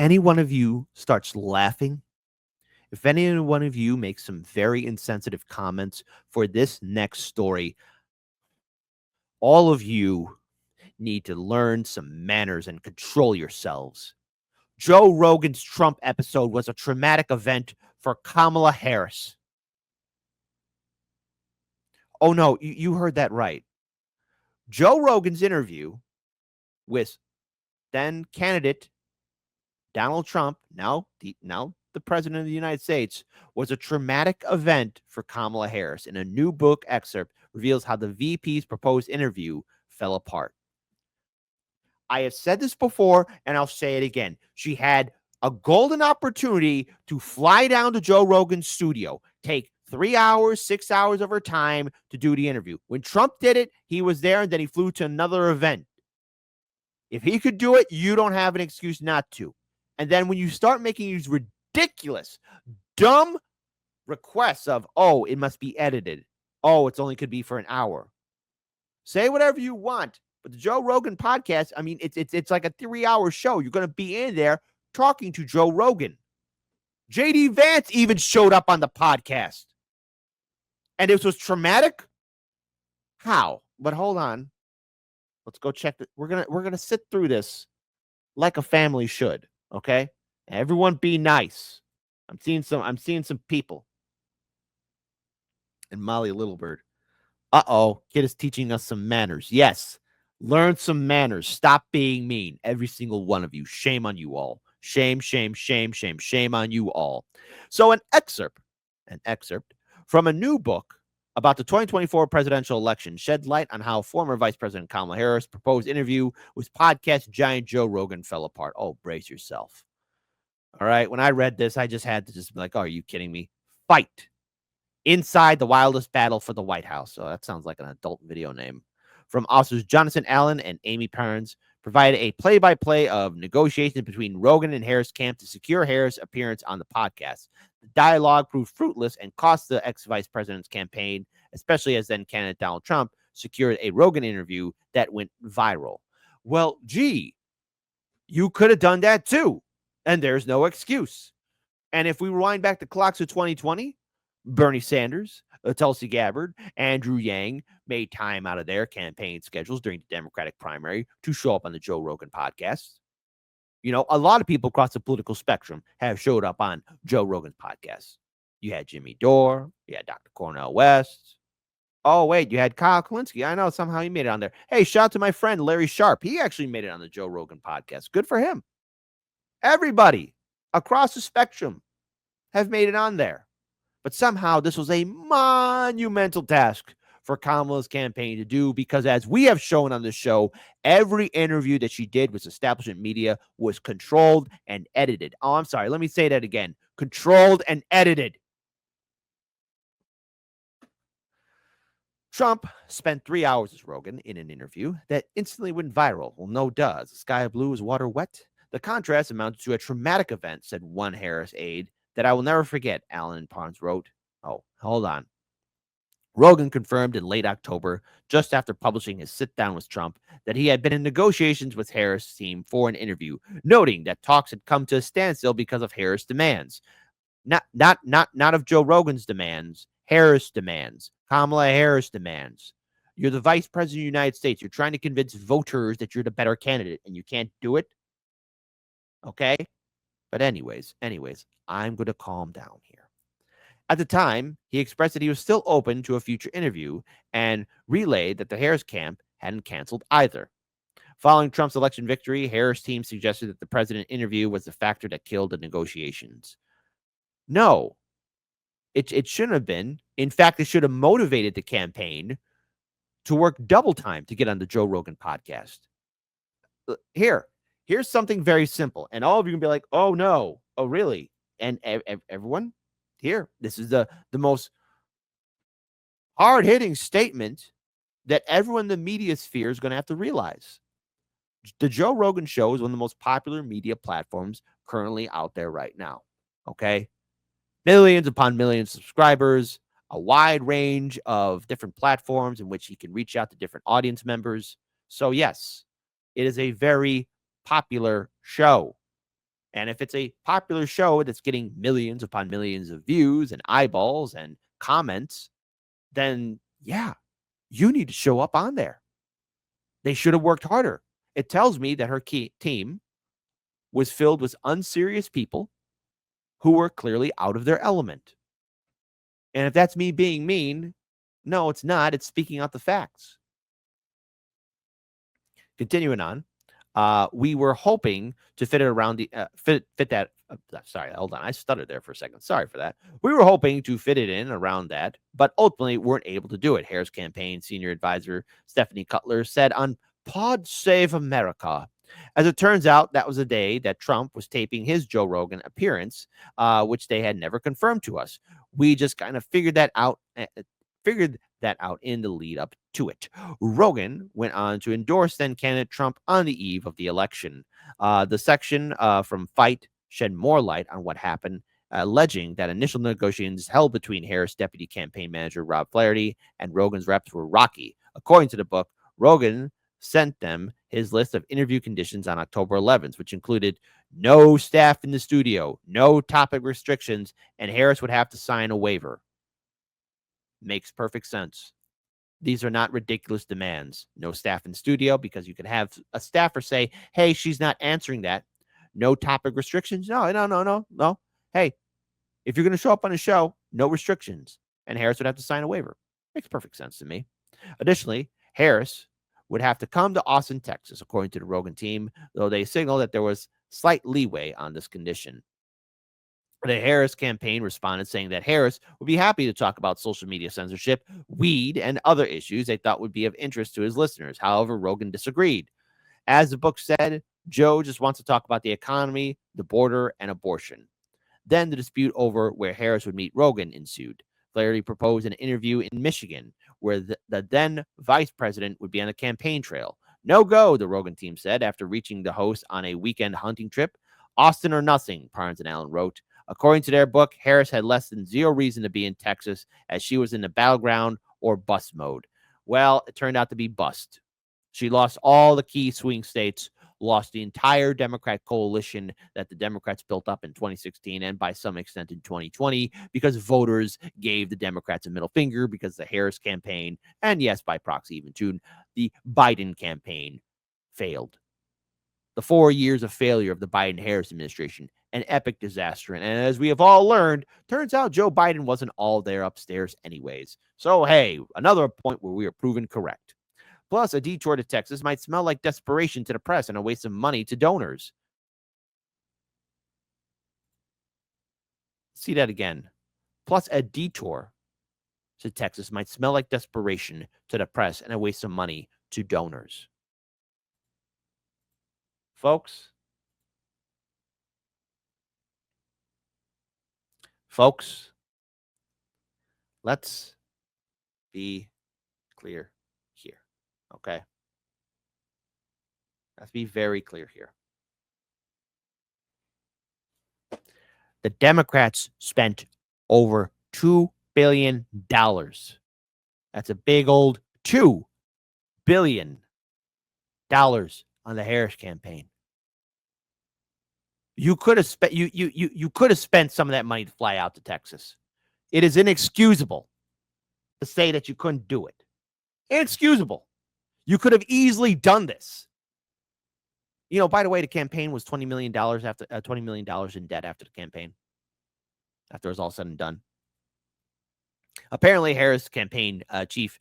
any one of you starts laughing, if any one of you makes some very insensitive comments for this next story, all of you need to learn some manners and control yourselves. Joe Rogan's Trump episode was a traumatic event for Kamala Harris. Oh, no, you heard that right. Joe Rogan's interview with then candidate Donald Trump, now the president of the United States, was a traumatic event for Kamala Harris. And a new book excerpt reveals how the VP's proposed interview fell apart. I have said this before, and I'll say it again. She had a golden opportunity to fly down to Joe Rogan's studio, take 3 hours, 6 hours of her time to do the interview. When Trump did it, he was there, and then he flew to another event. If he could do it, you don't have an excuse not to. And then when you start making these ridiculous, dumb requests of, oh, it must be edited. Oh, it's only could be for an hour. Say whatever you want. But the Joe Rogan podcast, I mean, it's like a 3-hour show. You're going to be in there talking to Joe Rogan. JD Vance even showed up on the podcast. And this was traumatic? How? But hold on. Let's go check it. We're gonna sit through this like a family should. Okay? Everyone be nice. I'm seeing some people. And Molly Littlebird. Uh-oh. Kid is teaching us some manners. Yes. Learn some manners. Stop being mean. Every single one of you. Shame on you all. Shame, shame, shame, shame, shame on you all. So an excerpt from a new book about the 2024 presidential election shed light on how former Vice President Kamala Harris' proposed interview with podcast giant Joe Rogan fell apart. Oh, brace yourself. All right. When I read this, I just had to just be like, oh, are you kidding me? Fight. Inside the wildest battle for the White House. So that sounds like an adult video name. From authors Jonathan Allen and Amy Parents, provided a play-by-play of negotiations between Rogan and Harris camp to secure Harris' appearance on the podcast. The dialogue proved fruitless and cost the ex-vice president's campaign, especially as then candidate Donald Trump secured a Rogan interview that went viral. Well, gee, you could have done that too, and there's no excuse. And if we rewind back the clocks to 2020, Bernie Sanders, Tulsi Gabbard, Andrew Yang made time out of their campaign schedules during the Democratic primary to show up on the Joe Rogan podcast. You know, a lot of people across the political spectrum have showed up on Joe Rogan's podcast. You had Jimmy Dore, you had Dr. Cornel West. Oh, wait, you had Kyle Kalinske. I know somehow he made it on there. Hey, shout out to my friend Larry Sharp. He actually made it on the Joe Rogan podcast. Good for him. Everybody across the spectrum have made it on there. But somehow this was a monumental task for Kamala's campaign to do because, as we have shown on this show, every interview that she did with establishment media was controlled and edited. Oh, I'm sorry. Let me say that again. Controlled and edited. Trump spent 3 hours with Rogan in an interview that instantly went viral. Well, no duh. Is the sky blue? Is water wet? The contrast amounted to a traumatic event, said one Harris aide, that I will never forget, Allen Parnes wrote. Oh, hold on. Rogan confirmed in late October, just after publishing his sit-down with Trump, that he had been in negotiations with Harris' team for an interview, noting that talks had come to a standstill because of Harris' demands. Not of Joe Rogan's demands, Harris demands. Kamala Harris demands. You're the vice president of the United States. You're trying to convince voters that you're the better candidate, and you can't do it. Okay? But anyways, I'm going to calm down here. At the time, he expressed that he was still open to a future interview and relayed that the Harris camp hadn't canceled either. Following Trump's election victory, Harris' team suggested that the president interview was the factor that killed the negotiations. No, it shouldn't have been. In fact, it should have motivated the campaign to work double time to get on the Joe Rogan podcast. Here's something very simple. And all of you can be like, oh, no. Oh, really? And everyone, here, this is the most hard-hitting statement that everyone in the media sphere is going to have to realize. The Joe Rogan show is one of the most popular media platforms currently out there right now. Okay? Millions upon millions of subscribers, a wide range of different platforms in which he can reach out to different audience members. So, yes, it is a very popular show. And if it's a popular show that's getting millions upon millions of views and eyeballs and comments, then yeah, you need to show up on there. They should have worked harder. It tells me that her team was filled with unserious people who were clearly out of their element. And if that's me being mean, no, it's not. It's speaking out the facts. Continuing on, we were hoping to fit it around the fit that. Sorry, hold on. I stuttered there for a second. Sorry for that. We were hoping to fit it in around that, but ultimately weren't able to do it. Harris campaign senior advisor Stephanie Cutler said on Pod Save America. As it turns out, that was the day that Trump was taping his Joe Rogan appearance, which they had never confirmed to us. We just kind of figured that out in the lead up to it. Rogan went on to endorse then candidate Trump on the eve of the election. The section from Fight shed more light on what happened, alleging that initial negotiations held between Harris' deputy campaign manager Rob Flaherty and Rogan's reps were rocky. According to the book, Rogan sent them his list of interview conditions on October 11th, which included no staff in the studio, no topic restrictions, and Harris would have to sign a waiver. Makes perfect sense. These are not ridiculous demands. No staff in studio, because you can have a staffer say, hey, she's not answering that. No topic restrictions. No. Hey, if you're going to show up on a show, no restrictions. And Harris would have to sign a waiver. Makes perfect sense to me. Additionally, Harris would have to come to Austin, Texas, according to the Rogan team, though they signaled that there was slight leeway on this condition. The Harris campaign responded saying that Harris would be happy to talk about social media censorship, weed, and other issues they thought would be of interest to his listeners. However, Rogan disagreed. As the book said, Joe just wants to talk about the economy, the border, and abortion. Then the dispute over where Harris would meet Rogan ensued. Flaherty proposed an interview in Michigan, where the then vice president would be on the campaign trail. No go, the Rogan team said after reaching the host on a weekend hunting trip. Austin or nothing, Parnes and Allen wrote. According to their book, Harris had less than zero reason to be in Texas, as she was in the battleground or bust mode. Well, it turned out to be bust. She lost all the key swing states, lost the entire Democrat coalition that the Democrats built up in 2016 and by some extent in 2020, because voters gave the Democrats a middle finger because the Harris campaign, and yes, by proxy even too, the Biden campaign failed. The 4 years of failure of the Biden-Harris administration, an epic disaster. And as we have all learned, turns out Joe Biden wasn't all there upstairs anyways. So, hey, another point where we are proven correct. Plus, a detour to Texas might smell like desperation to the press and a waste of money to donors. See that again. Plus, a detour to Texas might smell like desperation to the press and a waste of money to donors. Folks, let's be clear here, okay? Let's be very clear here. The Democrats spent over $2 billion. That's a big old $2 billion on the Harris campaign. You could have spent you could have spent some of that money to fly out to Texas. It is inexcusable to say that you couldn't do it. Inexcusable. You could have easily done this. You know, by the way, the campaign was $20 million after $20 million in debt after the campaign. After it was all said and done. Apparently, Harris campaign chief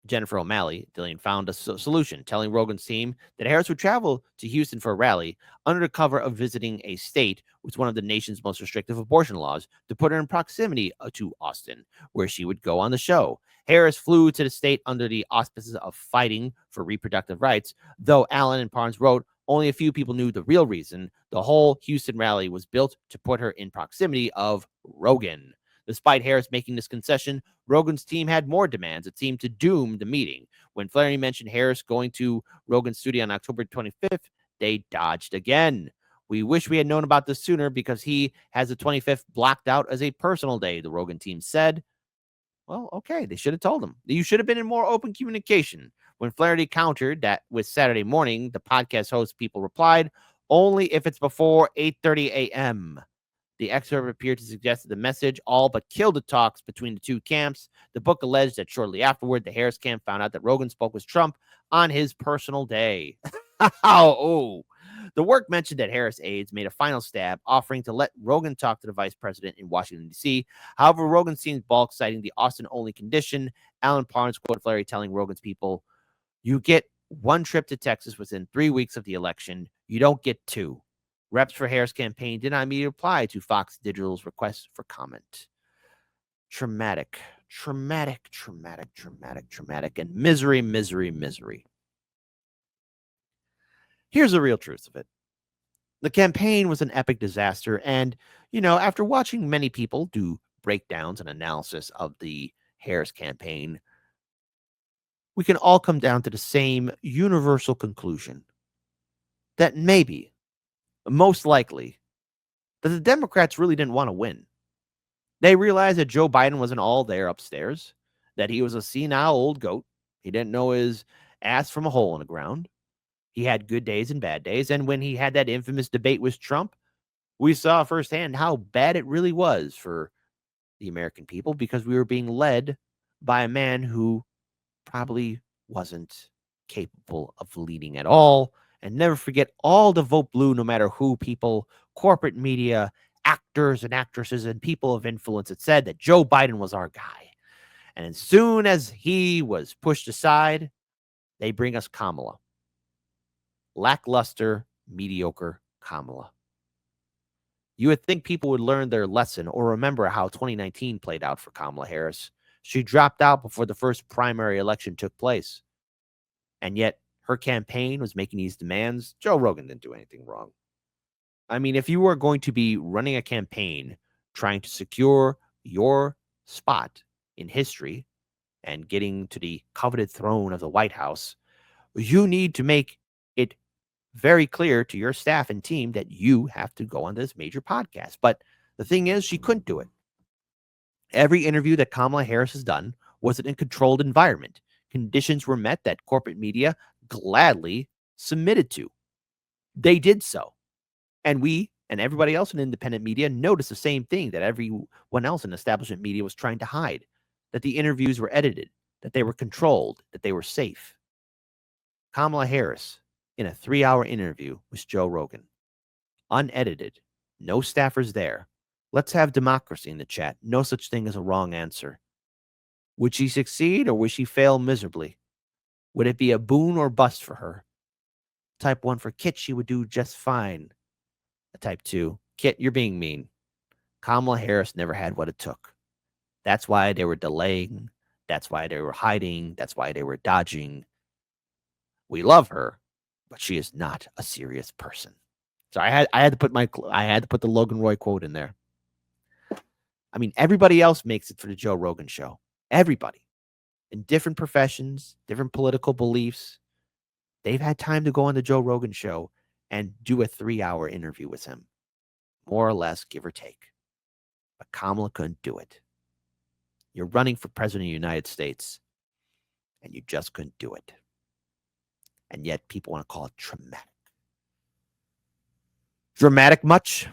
Jennifer O'Malley found a solution, telling Rogan's team that Harris would travel to Houston for a rally under the cover of visiting a state with one of the nation's most restrictive abortion laws to put her in proximity to Austin, where she would go on the show. Harris flew to the state under the auspices of fighting for reproductive rights, though Allen and Parnes wrote only a few people knew the real reason. The whole Houston rally was built to put her in proximity of Rogan. Despite Harris making this concession, Rogan's team had more demands that seemed to doom the meeting. When Flaherty mentioned Harris going to Rogan's studio on October 25th, they dodged again. We wish we had known about this sooner because he has the 25th blocked out as a personal day, the Rogan team said. Well, okay, they should have told him. You should have been in more open communication. When Flaherty countered that with Saturday morning, the podcast host people replied, only if it's before 8:30 a.m. The excerpt appeared to suggest that the message all but killed the talks between the two camps. The book alleged that shortly afterward, the Harris camp found out that Rogan spoke with Trump on his personal day. Oh, the work mentioned that Harris aides made a final stab, offering to let Rogan talk to the vice president in Washington, D.C. However, Rogan seems balked, citing the Austin-only condition. Alan Parnes quoted Flaherty telling Rogan's people, "You get one trip to Texas within 3 weeks of the election. You don't get two." Reps for Harris' campaign did not immediately reply to Fox Digital's request for comment. Traumatic, traumatic, traumatic, traumatic, traumatic, and misery, misery, misery. Here's the real truth of it. The campaign was an epic disaster. And, after watching many people do breakdowns and analysis of the Harris campaign, we can all come down to the same universal conclusion that maybe, most likely, that the Democrats really didn't want to win. They realized that Joe Biden wasn't all there upstairs, that he was a senile old goat. He didn't know his ass from a hole in the ground. He had good days and bad days. And when he had that infamous debate with Trump, we saw firsthand how bad it really was for the American people, because we were being led by a man who probably wasn't capable of leading at all. And never forget, all the vote blue, no matter who, people, corporate media, actors and actresses, and people of influence that said that Joe Biden was our guy. And as soon as he was pushed aside, they bring us Kamala. Lackluster, mediocre Kamala. You would think people would learn their lesson or remember how 2019 played out for Kamala Harris. She dropped out before the first primary election took place. And yet her campaign was making these demands. Joe Rogan didn't do anything wrong. I mean, if you were going to be running a campaign trying to secure your spot in history and getting to the coveted throne of the White House, you need to make it very clear to your staff and team that you have to go on this major podcast. But the thing is, she couldn't do it. Every interview that Kamala Harris has done was in a controlled environment. Conditions were met that corporate media gladly submitted to. They did so. And we and everybody else in independent media noticed the same thing that everyone else in establishment media was trying to hide, that the interviews were edited, that they were controlled, that they were safe. Kamala Harris, in a 3-hour interview with Joe Rogan, unedited, no staffers there. Let's have democracy in the chat. No such thing as a wrong answer. Would she succeed or would she fail miserably? Would it be a boon or bust for her? Type 1 for Kit, she would do just fine. Type 2, Kit, you're being mean. Kamala Harris never had what it took. That's why they were delaying. That's why they were hiding. That's why they were dodging. We love her, but she is not a serious person. So I had to put the Logan Roy quote in there. I mean, everybody else makes it for the Joe Rogan show. Everybody in different professions, different political beliefs. They've had time to go on the Joe Rogan show and do a 3-hour interview with him, more or less, give or take. But Kamala couldn't do it. You're running for president of the United States, and you just couldn't do it. And yet people want to call it traumatic. Dramatic much?